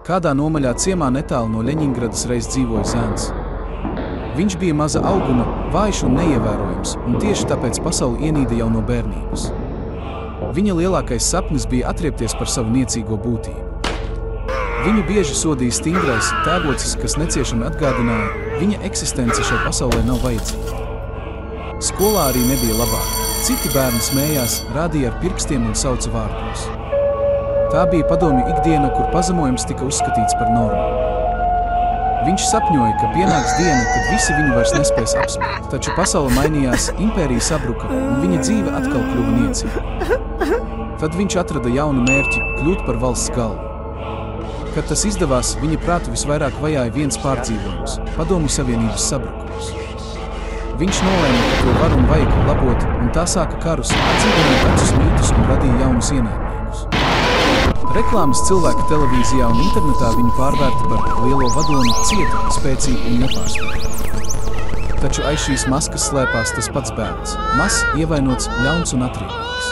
Kādā nomaļā ciemā netālu no Ļeņingradas reiz dzīvoja zēns. Viņš bija maza auguma, vājš un neievērojams, un tieši tāpēc pasauli ienīda jau no bērnības. Viņa lielākais sapnis bija atriepties par savu niecīgo būtību. Viņu bieži sodīja stingrais tēvocis, kas neciešami atgādināja, viņa eksistence šai pasaulē nav vajadzīga. Skolā arī nebija labāk. Citi bērni smējās, rādīja ar pirkstiem un sauca vārdos. Tā bija padomju ikdiena, kur pazemojums tika uzskatīts par normu. Viņš sapņoja, ka pienāks diena, kad visi viņu vairs nespēs apsmēt. Taču pasaule mainījās, impērija sabruka, un viņa dzīve atkal kļuva niecīga. Tad viņš atrada jaunu mērķi – kļūt par valsts galvu. Kad tas izdevās, viņa prātu visvairāk vajāja viens pārdzīvojums – Padomju Savienības sabrukums. Viņš nolēma, ka to var un vajag labot, un tā sāka karus, atdzīvināt vecus mītus un radīja jaunus ienaidniekus. Reklāmas cilvēka televīzijā un internetā viņu pārvērta par lielo vadoni, cietu, spēcīgu un nepārspēju. Taču aiz šīs maskas slēpās tas pats bērns – mazs, ievainots, ļauns un atriebīgs.